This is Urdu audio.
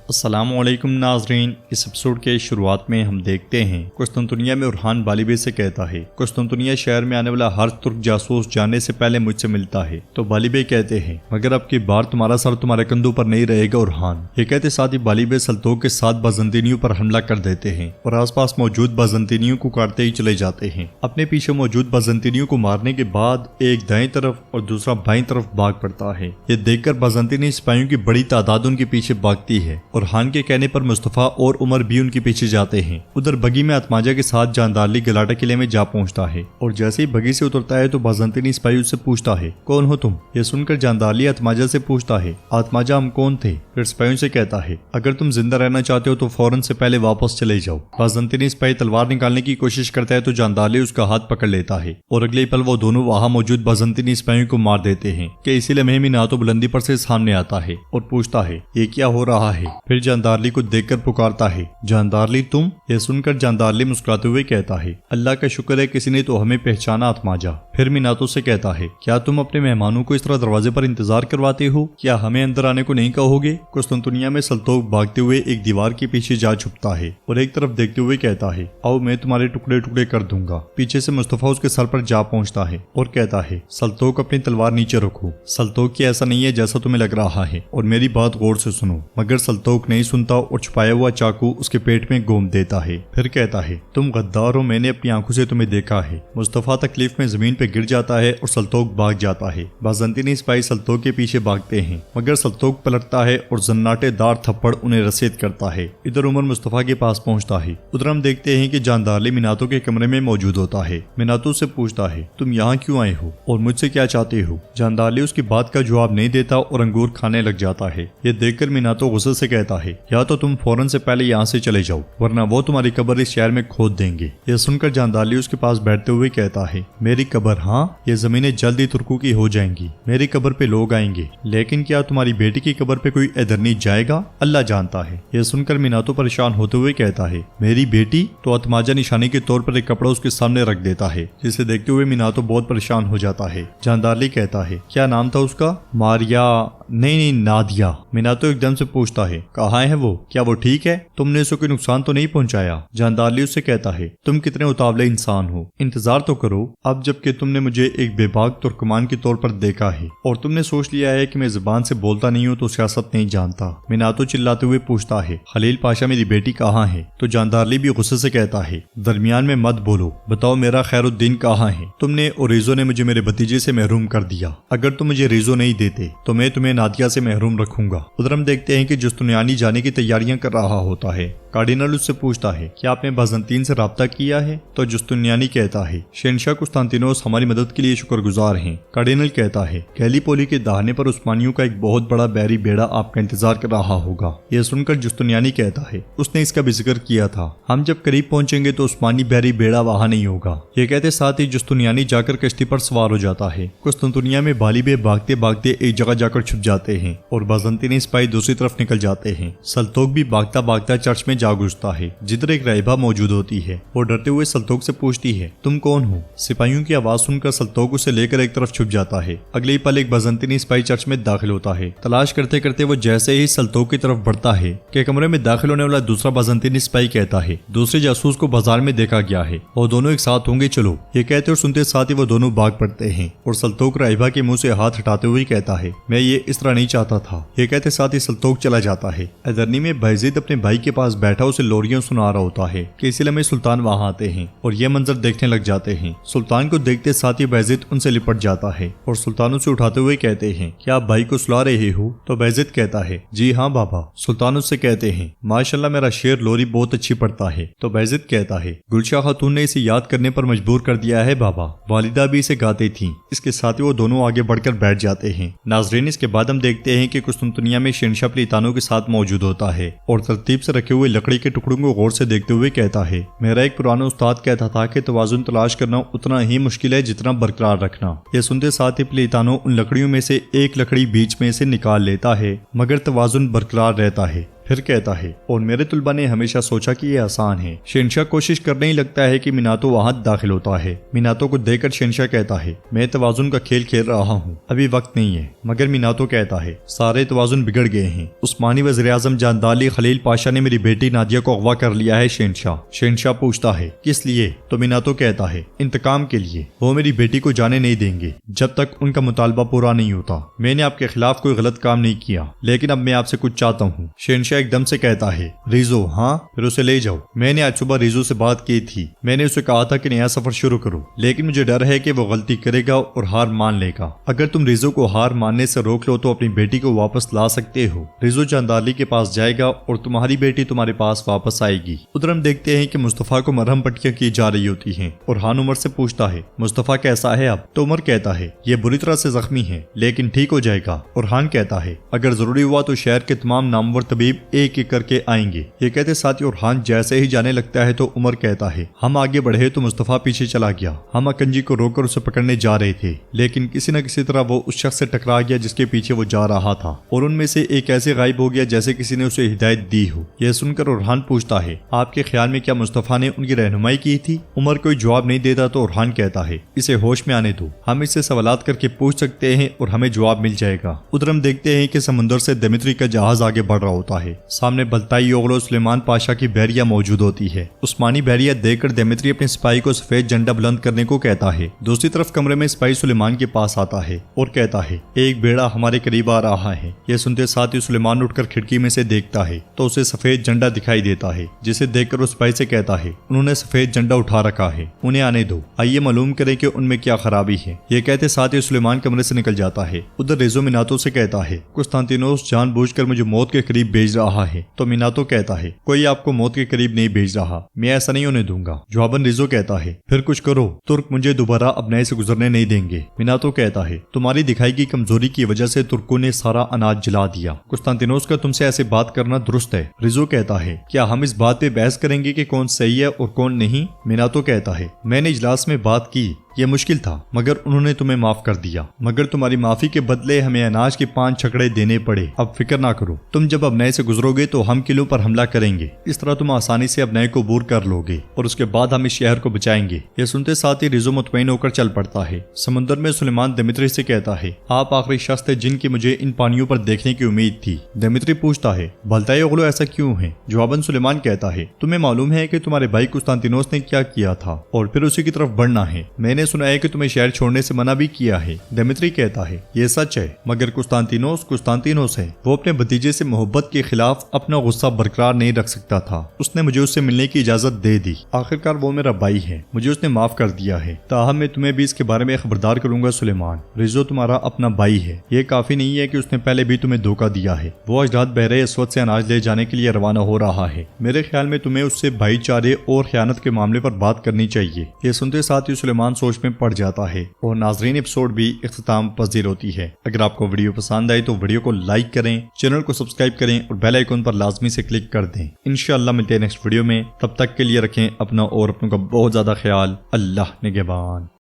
السلام علیکم ناظرین، اس ایپیسوڈ کے شروعات میں ہم دیکھتے ہیں قسطنطنیہ میں اورحان بالیبے سے کہتا ہے قسطنطنیہ شہر میں آنے والا ہر ترک جاسوس جانے سے پہلے مجھ سے ملتا ہے تو بالیبے کہتے ہیں مگر اب کی بار تمہارا سر تمہارے کندھوں پر نہیں رہے گا اورحان۔ یہ کہتے ساتھ ہی بالیبے سلطوق کے ساتھ بازنطینیوں پر حملہ کر دیتے ہیں اور آس پاس موجود بازنطینیوں کو کاٹتے ہی چلے جاتے ہیں۔ اپنے پیچھے موجود بازنطینیوں کو مارنے کے بعد ایک دائیں طرف اور دوسرا بائیں طرف بھاگ پڑتا ہے۔ یہ دیکھ کر بازنطینی سپاہیوں کی بڑی تعداد ان کے پیچھے بھاگتی ہے اور اورحان کے کہنے پر مصطفیٰ اور عمر بھی ان کے پیچھے جاتے ہیں۔ ادھر بگی میں اتماجہ کے ساتھ جاندارلی گلاٹا قلعے میں جا پہنچتا ہے اور جیسے ہی بگی سے اترتا ہے تو بازنطینی سپاہی اس سے پوچھتا ہے کون ہو تم؟ یہ سن کر جاندارلی اتماجہ سے پوچھتا ہے اتماجہ ہم کون تھے؟ پھر سپاہیوں سے کہتا ہے اگر تم زندہ رہنا چاہتے ہو تو فوراً سے پہلے واپس چلے جاؤ۔ بازنطینی سپاہی تلوار نکالنے کی کوشش کرتا ہے تو جاندارلی اس کا ہاتھ پکڑ لیتا ہے اور اگلے پل وہ دونوں وہاں موجود بازنطینی سپاہیوں کو مار دیتے ہیں کہ اسی لمحے میناتو بلندی پر سے سامنے آتا ہے اور پوچھتا ہے یہ کیا ہو رہا ہے؟ پھر جاندارلی کو دیکھ کر پکارتا ہے جاندارلی تم؟ یہ سن کر جاندارلی مسکراتے ہوئے کہتا ہے اللہ کا شکر ہے کسی نے تو ہمیں پہچانا اتماجہ۔ پھر میناتو سے کہتا ہے کیا تم اپنے مہمانوں کو اس طرح دروازے پر انتظار کرواتے ہو؟ کیا ہمیں اندر آنے کو نہیں کہو گے؟ قسطنطنیہ میں سلطوق بھاگتے ہوئے ایک دیوار کے پیچھے جا چھپتا ہے اور ایک طرف دیکھتے ہوئے کہتا ہے آؤ میں تمہارے ٹکڑے ٹکڑے کر دوں گا۔ پیچھے سے مصطفیٰ اس کے سر پر جا پہنچتا ہے اور کہتا ہے سلطوق اپنی تلوار نیچے رکھو۔ سلطوق کی ایسا نہیں ہے جیسا تمہیں لگ رہا ہے اور میری بات غور سے سنو۔ مگر سلطوق نہیں سنتا اور چھپایا ہوا چاقو اس کے پیٹ میں گھوم دیتا ہے۔ پھر کہتا ہے تم غدار ہو، میں نے اپنی آنکھوں سے تمہیں دیکھا ہے۔ مصطفیٰ تکلیف میں زمین پہ گر جاتا ہے اور سلطوق بھاگ جاتا ہے۔ بازنطینی سپاہی سلطوق کے پیچھے بھاگتے ہیں مگر سلطوق پلٹتا ہے اور زناٹے دار تھپڑ انہیں رسید کرتا ہے۔ ادھر عمر مصطفیٰ کے پاس پہنچتا ہے۔ ادھر ہم دیکھتے ہیں کہ جاندارلی میناتو کے کمرے میں موجود ہوتا ہے۔ میناتو سے پوچھتا ہے تم یہاں کیوں آئے ہو اور مجھ سے کیا چاہتے ہو؟ جاندارلی اس کی بات کا جواب نہیں دیتا اور انگور کھانے لگ جاتا ہے۔ یہ دیکھ کر میناتو غصے سے کہتا ہے یا تو تم فوراً سے پہلے یہاں سے چلے جاؤ ورنہ وہ تمہاری قبر اس شہر میں کھود دیں گے۔ یہ سن کر جاندارلی اس کے پاس بیٹھتے ہوئے کہتا ہے میری قبر؟ ہاں، یہ زمینیں جلد ہی ترکوں کی ہو جائیں گی، میری قبر پہ لوگ آئیں گے، لیکن کیا تمہاری بیٹی کی قبر پہ کوئی ادھر نہیں جائے گا؟ اللہ جانتا ہے۔ یہ سن کر میناتو پریشان ہوتے ہوئے کہتا ہے میری بیٹی؟ تو اتماجہ نشانی کے طور پر ایک کپڑا اس کے سامنے رکھ دیتا ہے جسے دیکھتے ہوئے میناتو بہت پریشان ہو جاتا ہے۔ جاندارلی کہتا ہے کیا نام تھا اس کا؟ ماریا؟ نہیں، نادیہ۔ میناتو ایک دم سے پوچھتا ہے کہاں ہے وہ؟ کیا وہ ٹھیک ہے؟ تم نے اسے کوئی نقصان تو نہیں پہنچایا؟ جاندارلی اس سے کہتا ہے تم کتنے اتاولے انسان ہو، انتظار تو کرو اب جب کہ تم نے مجھے ایک بے باک ترکمان کے طور پر دیکھا ہے اور تم نے سوچ لیا ہے کہ میں زبان سے بولتا نہیں ہوں تو سیاست نہیں جانتا۔ میناتو چلاتے ہوئے پوچھتا ہے خلیل پاشا میری بیٹی کہاں ہے؟ تو جاندارلی بھی غصے سے کہتا ہے درمیان میں مت بولو، بتاؤ میرا خیر الدین کہاں ہے؟ تم نے اور ریزو نے مجھے میرے بھتیجے سے محروم کر دیا، اگر تم مجھے ریزو نہیں دیتے تو میں تمہیں نادیہ سے محروم رکھوں گا۔ ادھر ہم دیکھتے ہیں کہ جستنیانی جانے کی تیاریاں کر رہا ہوتا ہے۔ کارڈینل اس سے پوچھتا ہے کیا آپ نے بازنطین سے رابطہ کیا ہے؟ تو جستنیانی کہتا ہے شہنشاہ قسطنطینوس ہماری مدد کے لیے شکر گزار ہیں۔ کارڈینل کہتا ہے گیلی پولی کے دہانے پر عثمانیوں کا ایک بہت بڑا بحری بیڑا آپ کا انتظار کر رہا ہوگا۔ یہ سن کر جستنیانی کہتا ہے اس نے اس کا بھی ذکر کیا تھا، ہم جب قریب پہنچیں گے تو عثمانی بحری بیڑا وہاں نہیں ہوگا۔ یہ کہتے ساتھ ہی جستنیانی جا کر کشتی پر سوار ہو جاتا ہے۔ قسطنطنیہ میں بالیبے بھاگتے بھاگتے ایک جگہ جا کر چھپ جاتے ہیں اور بازنطینی سپاہی دوسری طرف نکل جاتے ہیں۔ سلطوق بھی بھاگتا بھاگتا چرچ میں جا گھستا ہے جدھر ایک راہبہ موجود ہوتی ہے۔ وہ ڈرتے ہوئے سلطوق سے پوچھتی ہے تم کون ہو؟ سپاہیوں کی آواز سن کر سلطوق اسے لے کر ایک طرف چھپ جاتا ہے۔ اگلے ہی پل ایک بازنطینی سپاہی چرچ میں داخل ہوتا ہے۔ تلاش کرتے کرتے وہ جیسے ہی سلطوق کی طرف بڑھتا ہے کہ کمرے میں داخل ہونے والا دوسرا بازنطینی سپاہی کہتا ہے دوسرے جاسوس کو بازار میں دیکھا گیا ہے، وہ دونوں ایک ساتھ ہوں گے، چلو۔ یہ کہتے اور سنتے ساتھ ہی وہ دونوں بھاگ پڑتے ہیں اور سلطوق راہبہ کے منہ سے ہاتھ ہٹاتے ہوئے کہتا ہے میں یہ اس طرح نہیں چاہتا تھا۔ یہ کہتے ساتھ ہی سلطوق چلا جاتا ہے۔ ادرنی میں بایزید اپنے بھائی کے پاس بیٹھا اسے لوریاں سنا رہا ہوتا ہے کہ اسی لمحے سلطان وہاں آتے ہیں اور یہ منظر دیکھنے لگ جاتے ہیں۔ سلطان کو دیکھتے ساتھ ہی بایزید ان سے لپٹ جاتا ہے اور سلطان اسے اٹھاتے ہوئے کہتے ہیں کیا آپ بھائی کو سلا رہے ہو؟ تو بایزید کہتا ہے جی ہاں بابا۔ سلطان اس سے کہتے ہیں ماشاءاللہ میرا شیر لوری بہت اچھی پڑتا ہے۔ تو بایزید کہتا ہے گلشاہ خاتون نے اسے یاد کرنے پر مجبور کر دیا ہے بابا، والدہ بھی اسے گاتی تھیں۔ اس کے ساتھ ہی وہ دونوں آگے بڑھ کر بیٹھ جاتے ہیں۔ ناظرین اس کے بعد ہم دیکھتے ہیں کہ قسطنطنیہ میں شہنشاہ پلیتانو کے ساتھ موجود ہوتا ہے اور ترتیب سے رکھے ہوئے لکڑی کے ٹکڑوں کو غور سے دیکھتے ہوئے کہتا ہے میرا ایک پرانا استاد کہتا تھا کہ توازن تلاش کرنا اتنا ہی مشکل ہے جتنا برقرار رکھنا۔ یہ سنتے ساتھ ہی پلیتانو ان لکڑیوں میں سے ایک لکڑی بیچ میں سے نکال لیتا ہے مگر توازن برقرار رہتا ہے۔ پھر کہتا ہے اور میرے طلبہ نے ہمیشہ سوچا کہ یہ آسان ہے۔ شہنشاہ کوشش کرنے ہی لگتا ہے کہ میناتو وہاں داخل ہوتا ہے۔ میناتو کو دیکھ کر شہنشاہ کہتا ہے میں توازن کا کھیل کھیل رہا ہوں، ابھی وقت نہیں ہے۔ مگر میناتو کہتا ہے سارے توازن بگڑ گئے ہیں، عثمانی وزیر اعظم جاندالی خلیل پاشا نے میری بیٹی نادیہ کو اغوا کر لیا ہے۔ شہنشاہ پوچھتا ہے کس لیے؟ تو میناتو کہتا ہے انتقام کے لیے، وہ میری بیٹی کو جانے نہیں دیں گے جب تک ان کا مطالبہ پورا نہیں ہوتا۔ میں نے آپ کے خلاف کوئی غلط کام نہیں کیا، لیکن اب میں آپ سے کچھ چاہتا ہوں۔ شہنشاہ ایک دم سے کہتا ہے ریزو، ہاں؟ پھر اسے لے جاؤ۔ میں نے آج صبح ریزو سے بات کی تھی، میں نے اسے کہا تھا کہ نیا سفر شروع کرو، لیکن مجھے ڈر ہے کہ وہ غلطی کرے گا اور ہار مان لے گا۔ اگر تم ریزو کو ہار ماننے سے روک لو تو اپنی بیٹی کو واپس لا سکتے ہو۔ ریزو چاندالی کے پاس جائے گا اور تمہاری بیٹی تمہارے پاس واپس آئے گی۔ ادھر ہم دیکھتے ہیں کہ مصطفیٰ کو مرہم پٹیاں کی جا رہی ہوتی ہیں اور ہان عمر سے پوچھتا ہے مصطفیٰ کیسا ہے اب؟ تو عمر کہتا ہے یہ بری طرح سے زخمی ہے لیکن ٹھیک ہو جائے گا۔ اور ہان کہتا ہے اگر ضروری ہوا تو شہر کے تمام نامور طبیب ایک ایک کر کے آئیں گے۔ یہ کہتے ساتھ اور ہان جیسے ہی جانے لگتا ہے تو عمر کہتا ہے ہم آگے بڑھے تو مصطفیٰ پیچھے چلا گیا۔ ہم اکنجی کو روک کر اسے پکڑنے جا رہے تھے لیکن کسی نہ کسی طرح وہ اس شخص سے ٹکرا گیا جس کے پیچھے وہ جا رہا تھا اور ان میں سے ایک ایسے غائب ہو گیا جیسے کسی نے اسے ہدایت دی ہو۔ یہ سن کر اورحان پوچھتا ہے آپ کے خیال میں کیا مصطفیٰ نے ان کی رہنمائی کی تھی؟ عمر کوئی جواب نہیں دیتا تو اورحان کہتا ہے اسے ہوش میں آنے دو، ہم اس سے سوالات کر کے پوچھ سکتے ہیں اور ہمیں جواب مل جائے گا۔ ادھر ہم دیکھتے ہیں کہ سمندر سے دمیتری کا جہاز آگے بڑھ رہا ہوتا ہے۔ سامنے بلتائی اوغلو سلیمان پاشا کی بحریہ موجود ہوتی ہے۔ عثمانی بحریہ دیکھ کر دمیتری اپنے سپاہی کو سفید جھنڈا بلند کرنے کو کہتا ہے۔ دوسری طرف کمرے میں سپاہی سلیمان کے پاس آتا ہے اور کہتا ہے ایک بیڑا ہمارے قریب آ رہا ہے۔ یہ سنتے ساتھ ہی سلیمان اٹھ کر کھڑکی میں سے دیکھتا ہے تو اسے سفید جھنڈا دکھائی دیتا ہے، جسے دیکھ کر وہ سپاہی سے کہتا ہے انہوں نے سفید جھنڈا اٹھا رکھا ہے، انہیں آنے دو، آئیے معلوم کریں کہ ان میں کیا خرابی ہے۔ یہ کہتے ساتھ ہی سلیمان کمرے سے نکل جاتا ہے۔ ادھر ریزو میناتو سے کہتا ہے قسطنطینوس جان بوجھ کر مجھے موت کے قریب بھیج رہا ہے۔ تو میناتو کہتا ہے کوئی آپ کو موت کے قریب نہیں بھیج رہا، میں ایسا نہیں ہونے دوں گا۔ جواباً ریزو کہتا ہے پھر کچھ کرو، ترک مجھے دوبارہ اب نئے سے گزرنے نہیں دیں گے۔ میناتو کہتا ہے تمہاری دکھائی کی کمزوری کی وجہ سے ترکوں نے سارا اناج جلا دیا، قسطنطینوس کا تم سے ایسے بات کرنا درست ہے۔ ریزو کہتا ہے کیا ہم اس بات پہ بحث کریں گے کہ کون صحیح ہے اور کون نہیں؟ میناتو کہتا ہے میں نے اجلاس میں بات کی، یہ مشکل تھا مگر انہوں نے تمہیں معاف کر دیا، مگر تمہاری معافی کے بدلے ہمیں اناج کے 5 چھکڑے دینے پڑے۔ اب فکر نہ کرو، تم جب اب نئے سے گزرو گے تو ہم قلعوں پر حملہ کریں گے، اس طرح تم آسانی سے اب نئے کو عبور کر لو گے اور اس کے بعد ہم اس شہر کو بچائیں گے۔ یہ سنتے ساتھ ہی ریزو مطمئن ہو کر چل پڑتا ہے۔ سمندر میں سلیمان دمیتری سے کہتا ہے آپ آخری شخص تھے جن کی مجھے ان پانیوں پر دیکھنے کی امید تھی۔ دمیتری پوچھتا ہے بلتائی اوغلو ایسا کیوں ہے؟ جواباً سلیمان کہتا ہے تمہیں معلوم ہے کہ تمہارے بھائی قسطنطینوس نے کیا کیا تھا اور پھر اسی کی طرف بڑھنا ہے۔ میں نے سنا ہے کہ تمہیں شہر چھوڑنے سے منع بھی کیا ہے۔ دمیتری کہتا ہے یہ سچ ہے مگر قسطنطینوس ہے، وہ اپنے بھتیجے سے محبت کے خلاف اپنا غصہ برقرار نہیں رکھ سکتا تھا، اس نے مجھے اس سے ملنے کی اجازت دے دی، آخرکار وہ میرا بھائی ہے، مجھے اس نے معاف کر دیا ہے، تاہم میں تمہیں بھی اس کے بارے میں خبردار کروں گا سلیمان، ریزو تمہارا اپنا بھائی ہے، یہ کافی نہیں ہے کہ اس نے پہلے بھی تمہیں دھوکہ دیا ہے، وہ آج رات بحر اسود سے اناج لے جانے کے لیے روانہ ہو رہا ہے، میرے خیال میں تمہیں اس سے بھائی چارے اور خیانت کے معاملے پر بات کرنی چاہیے۔ یہ سنتے ساتھ ہی سلیمان سوچ میں پڑ جاتا ہے اور ناظرین ایپیسوڈ بھی اختتام پذیر ہوتی ہے۔ اگر آپ کو ویڈیو پسند آئی تو ویڈیو کو لائک کریں، چینل کو سبسکرائب کریں اور بیل آئیکن پر لازمی سے کلک کر دیں۔ انشاءاللہ ملتے ہیں نیکسٹ ویڈیو میں، تب تک کے لیے رکھیں اپنا اور اپنوں کا بہت زیادہ خیال۔ اللہ نگہبان۔